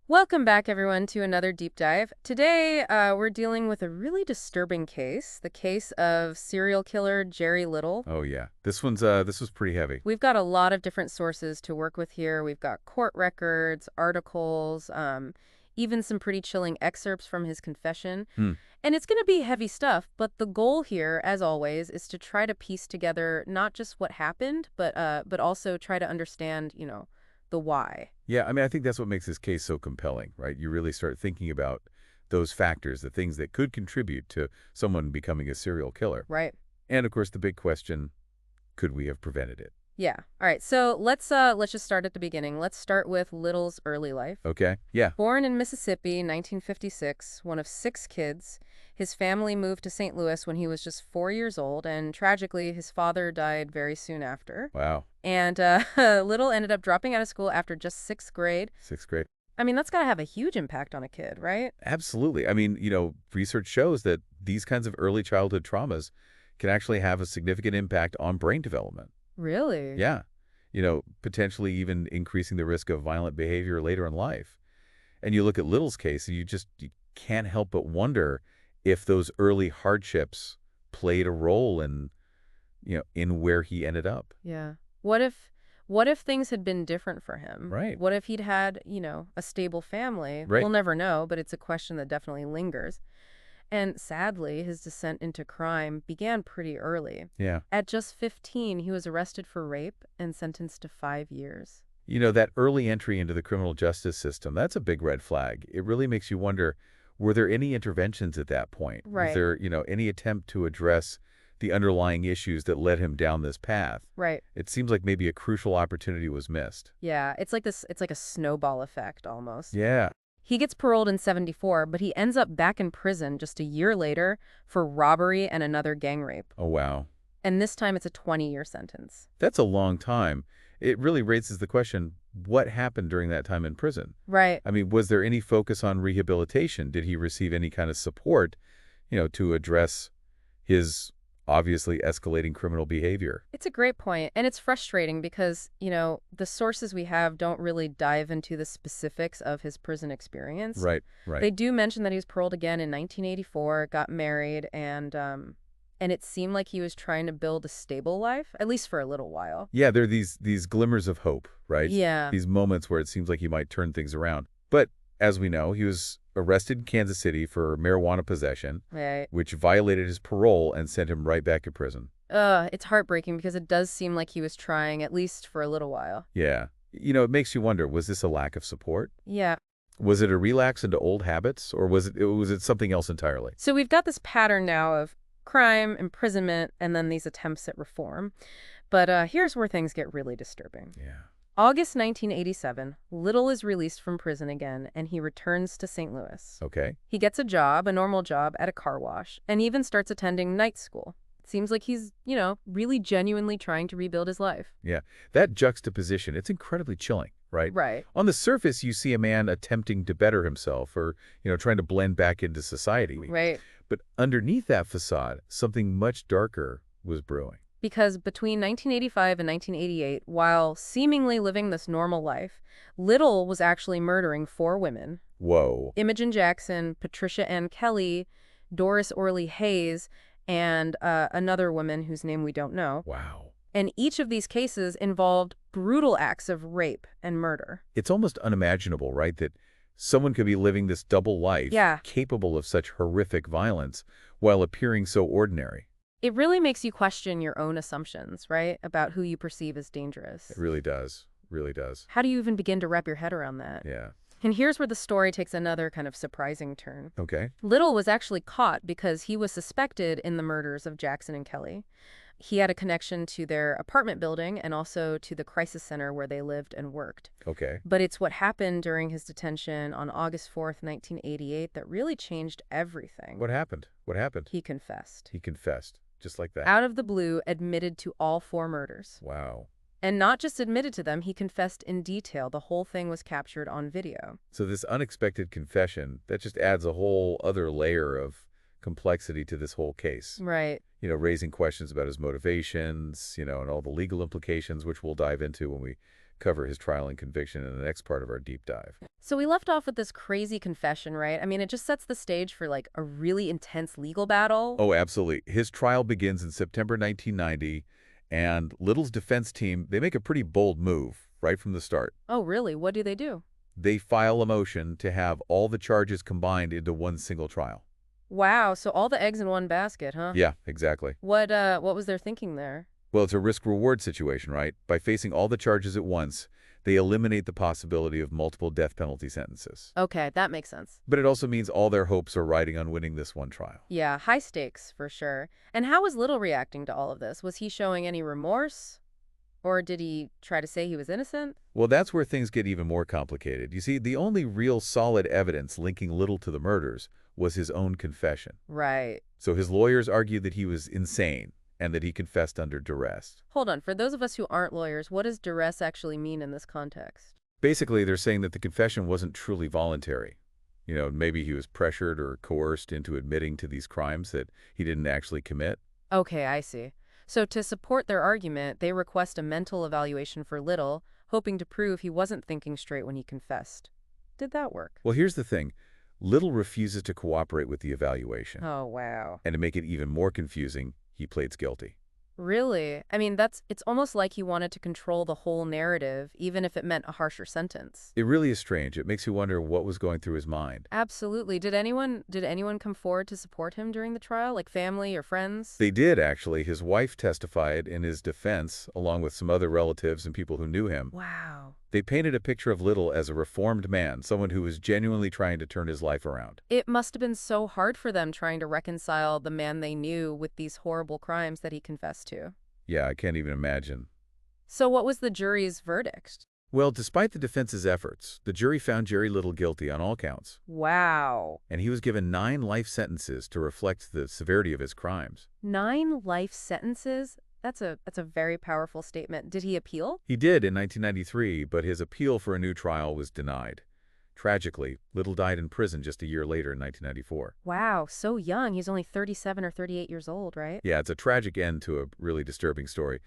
Welcome back, everyone, to another deep dive. Today, we're dealing with a really disturbing case, the case of serial killer Jerry Little. Oh yeah, this was pretty heavy. We've got a lot of different sources to work with here. We've got court records, articles, even some pretty chilling excerpts from his confession. Hmm. And it's going to be heavy stuff, but the goal here, as always, is to try to piece together not just what happened, but also try to understand, the why. Yeah, I mean, I think that's what makes this case so compelling, right? You really start thinking about those factors, the things that could contribute to someone becoming a serial killer. Right. And of course, the big question, could we have prevented it? Yeah. All right. So let's just start at the beginning. Let's start with Little's early life. Okay? Yeah. Born in Mississippi, 1956, one of 6 kids, his family moved to St. Louis when he was just 4 years old, and tragically, his father died very soon after. Wow. And Little ended up dropping out of school after just 6th grade. Sixth grade. I mean, that's got to have a huge impact on a kid, right? Absolutely. I mean, research shows that these kinds of early childhood traumas can actually have a significant impact on brain development. Really? Yeah. Potentially even increasing the risk of violent behavior later in life. And you look at Little's case, and you can't help but wonder if those early hardships played a role in where he ended up. Yeah. What if things had been different for him? Right. What if he'd had, a stable family? Right. We'll never know, but it's a question that definitely lingers. And sadly, his descent into crime began pretty early. Yeah. At just 15, he was arrested for rape and sentenced to 5 years. That early entry into the criminal justice system, that's a big red flag. It really makes you wonder, were there any interventions at that point? Was Right. there, any attempt to address the underlying issues that led him down this path? Right. It seems like maybe a crucial opportunity was missed. Yeah, it's like a snowball effect almost. Yeah. He gets paroled in 74, but he ends up back in prison just a year later for robbery and another gang rape. Oh, wow. And this time it's a 20-year sentence. That's a long time. It really raises the question, what happened during that time in prison? Right. I mean, was there any focus on rehabilitation? Did he receive any kind of support, to address his obviously escalating criminal behavior? It's a great point, and it's frustrating because, the sources we have don't really dive into the specifics of his prison experience. Right, right. They do mention that he was paroled again in 1984, got married, and it seemed like he was trying to build a stable life, at least for a little while. Yeah, there are these glimmers of hope, right? Yeah. These moments where it seems like he might turn things around. But as we know, he was arrested in Kansas City for marijuana possession, Right. which violated his parole and sent him right back to prison. It's heartbreaking because it does seem like he was trying, at least for a little while. Yeah. It makes you wonder, was this a lack of support? Yeah. Was it a relapse into old habits, or was it something else entirely? So we've got this pattern now of crime, imprisonment, and then these attempts at reform. But here's where things get really disturbing. Yeah. August 1987, Little is released from prison again, and he returns to St. Louis. Okay. He gets a job, a normal job, at a car wash, and even starts attending night school. It seems like he's, really genuinely trying to rebuild his life. Yeah. That juxtaposition, it's incredibly chilling, right? Right. On the surface, you see a man attempting to better himself or, trying to blend back into society. Right. But underneath that facade, something much darker was brewing. Because between 1985 and 1988, while seemingly living this normal life, Little was actually murdering 4 women. Whoa. Imogen Jackson, Patricia Ann Kelly, Doris Orley Hayes, and another woman whose name we don't know. Wow. And each of these cases involved brutal acts of rape and murder. It's almost unimaginable, right, that someone could be living this double life, Yeah. capable of such horrific violence, while appearing so ordinary. It really makes you question your own assumptions, right, about who you perceive as dangerous. It really does. Really does. How do you even begin to wrap your head around that? Yeah. And here's where the story takes another kind of surprising turn. Okay. Little was actually caught because he was suspected in the murders of Jackson and Kelly. He had a connection to their apartment building and also to the crisis center where they lived and worked. Okay. But it's what happened during his detention on August 4th, 1988 that really changed everything. What happened? What happened? He confessed. He confessed, just like that. Out of the blue, admitted to all 4 murders. Wow. And not just admitted to them, he confessed in detail. The whole thing was captured on video. So this unexpected confession, that just adds a whole other layer of complexity to this whole case. Right. Raising questions about his motivations, and all the legal implications, which we'll dive into when we cover his trial and conviction in the next part of our deep dive. So we left off with this crazy confession, right? I mean, it just sets the stage for like a really intense legal battle. Oh, absolutely. His trial begins in September 1990, and Little's defense team, they make a pretty bold move right from the start. Oh, really? What do they do? They file a motion to have all the charges combined into one single trial. Wow, so all the eggs in one basket, huh? Yeah, exactly. What was their thinking there? Well, it's a risk-reward situation, right? By facing all the charges at once, they eliminate the possibility of multiple death penalty sentences. Okay, that makes sense. But it also means all their hopes are riding on winning this one trial. Yeah, high stakes for sure. And how was Little reacting to all of this? Was he showing any remorse? Or did he try to say he was innocent? Well, that's where things get even more complicated. You see, the only real solid evidence linking Little to the murders was his own confession. Right. So his lawyers argued that he was insane and that he confessed under duress. Hold on, for those of us who aren't lawyers, what does duress actually mean in this context? Basically, they're saying that the confession wasn't truly voluntary. Maybe he was pressured or coerced into admitting to these crimes that he didn't actually commit. Okay, I see. So to support their argument, they request a mental evaluation for Little, hoping to prove he wasn't thinking straight when he confessed. Did that work? Well, here's the thing. Little refuses to cooperate with the evaluation. Oh, wow. And to make it even more confusing, he pleads guilty. Really? I mean, it's almost like he wanted to control the whole narrative, even if it meant a harsher sentence. It really is strange. It makes you wonder what was going through his mind. Absolutely. Did anyone come forward to support him during the trial, like family or friends? They did, actually. His wife testified in his defense, along with some other relatives and people who knew him. Wow. They painted a picture of Little as a reformed man, someone who was genuinely trying to turn his life around. It must have been so hard for them trying to reconcile the man they knew with these horrible crimes that he confessed to. Yeah, I can't even imagine. So what was the jury's verdict? Well, despite the defense's efforts, the jury found Jerry Little guilty on all counts, Wow. and he was given 9 life sentences to reflect the severity of his crimes. 9 life sentences? That's a very powerful statement. Did he appeal? He did in 1993, but his appeal for a new trial was denied. Tragically, Little died in prison just a year later in 1994. Wow, so young. He's only 37 or 38 years old, right? Yeah, it's a tragic end to a really disturbing story.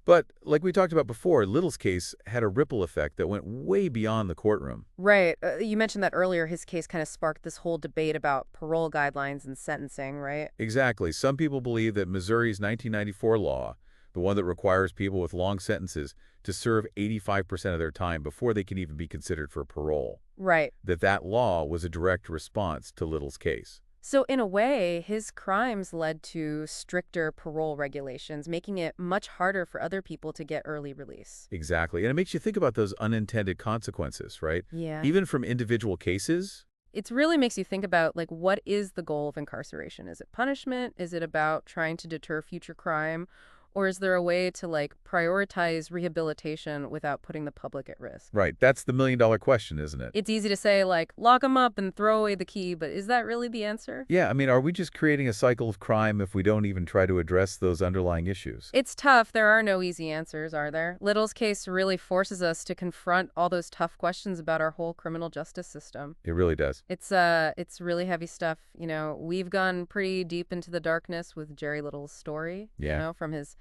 But like we talked about before, Little's case had a ripple effect that went way beyond the courtroom. Right. You mentioned that earlier his case kind of sparked this whole debate about parole guidelines and sentencing, right? Exactly. Some people believe that Missouri's 1994 law, the one that requires people with long sentences to serve 85% of their time before they can even be considered for parole, Right. that law was a direct response to Little's case. So in a way, his crimes led to stricter parole regulations, making it much harder for other people to get early release. Exactly. And it makes you think about those unintended consequences, right? Yeah. Even from individual cases. It really makes you think about, like, what is the goal of incarceration? Is it punishment? Is it about trying to deter future crime? Or is there a way to, like, prioritize rehabilitation without putting the public at risk? Right. That's the million-dollar question, isn't it? It's easy to say, like, lock them up and throw away the key, but is that really the answer? Yeah, I mean, are we just creating a cycle of crime if we don't even try to address those underlying issues? It's tough. There are no easy answers, are there? Little's case really forces us to confront all those tough questions about our whole criminal justice system. It really does. It's really heavy stuff. We've gone pretty deep into the darkness with Jerry Little's story, Yeah. from his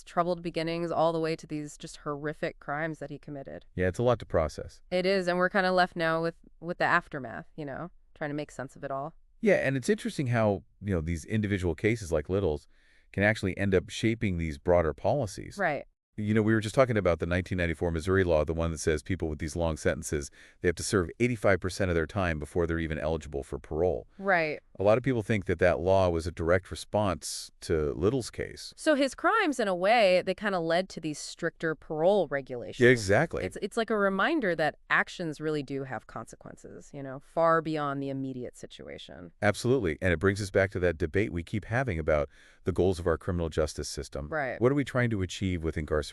troubled beginnings all the way to these just horrific crimes that he committed. Yeah, it's a lot to process. It is, and we're kind of left now with the aftermath, trying to make sense of it all. Yeah, and it's interesting how, these individual cases like Little's can actually end up shaping these broader policies. Right. We were just talking about the 1994 Missouri law, the one that says people with these long sentences, they have to serve 85% of their time before they're even eligible for parole. Right. A lot of people think that law was a direct response to Little's case. So his crimes, in a way, they kind of led to these stricter parole regulations. Yeah, exactly. It's like a reminder that actions really do have consequences, far beyond the immediate situation. Absolutely. And it brings us back to that debate we keep having about the goals of our criminal justice system. Right. What are we trying to achieve with incarceration?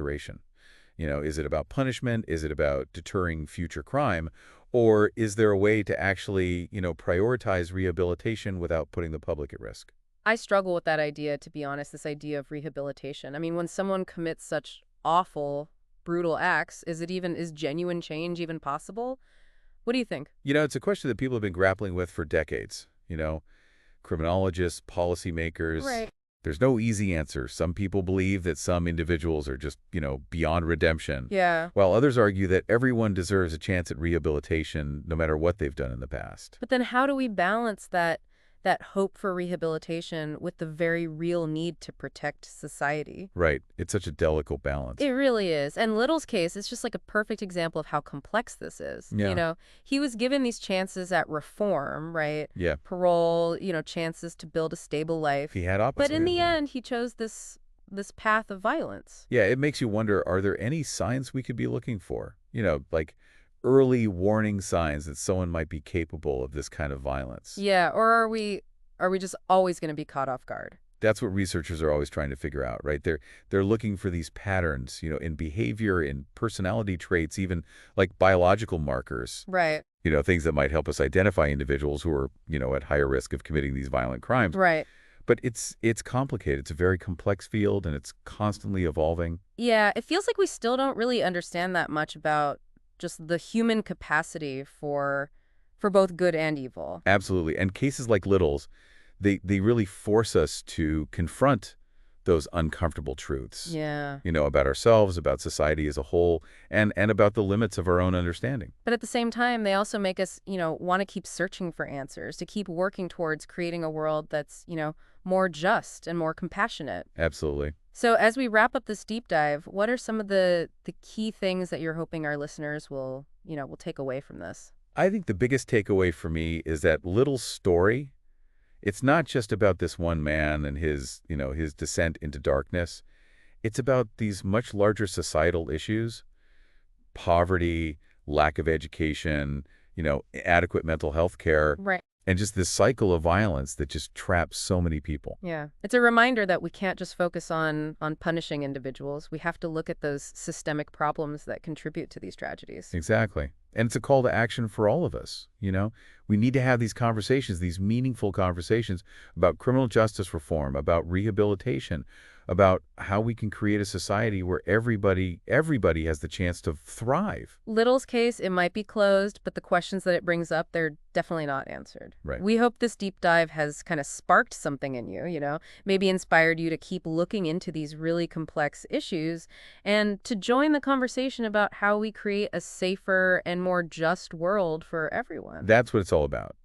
Is it about punishment? Is it about deterring future crime? Or is there a way to actually, prioritize rehabilitation without putting the public at risk? I struggle with that idea, to be honest, this idea of rehabilitation. I mean, when someone commits such awful, brutal acts, is genuine change even possible? What do you think? It's a question that people have been grappling with for decades. Criminologists, policymakers, Right. There's no easy answer. Some people believe that some individuals are just, beyond redemption, Yeah. while others argue that everyone deserves a chance at rehabilitation no matter what they've done in the past. But then how do we balance that hope for rehabilitation with the very real need to protect society? Right. It's such a delicate balance. It really is. And Little's case is just like a perfect example of how complex this is. Yeah. He was given these chances at reform, right? Yeah. Parole, chances to build a stable life. He had But in the opportunity. end, he chose this path of violence. Yeah, it makes you wonder, are there any signs we could be looking for? Like early warning signs that someone might be capable of this kind of violence. Yeah, or are we just always going to be caught off guard? That's what researchers are always trying to figure out, right? They're looking for these patterns, in behavior, in personality traits, even like biological markers, Right. things that might help us identify individuals who are, at higher risk of committing these violent crimes. Right. But it's complicated. It's a very complex field, and it's constantly evolving. Yeah, it feels like we still don't really understand that much about just the human capacity for both good and evil. Absolutely. And cases like Little's, they really force us to confront those uncomfortable truths, Yeah. about ourselves, about society as a whole, and about the limits of our own understanding. But at the same time, they also make us, want to keep searching for answers, to keep working towards creating a world that's, more just and more compassionate. Absolutely. So as we wrap up this deep dive, what are some of the key things that you're hoping our listeners will take away from this? I think the biggest takeaway for me is that Little's story, it's not just about this one man and his descent into darkness. It's about these much larger societal issues: poverty, lack of education, adequate mental health care, Right. and just this cycle of violence that just traps so many people. Yeah. It's a reminder that we can't just focus on punishing individuals. We have to look at those systemic problems that contribute to these tragedies. Exactly. And it's a call to action for all of us, We need to have these conversations, these meaningful conversations about criminal justice reform, about rehabilitation, about how we can create a society where everybody has the chance to thrive. Little's case, it might be closed, but the questions that it brings up, they're definitely not answered. Right. We hope this deep dive has kind of sparked something in you, maybe inspired you to keep looking into these really complex issues and to join the conversation about how we create a safer and more just world for everyone. That's what it's all about.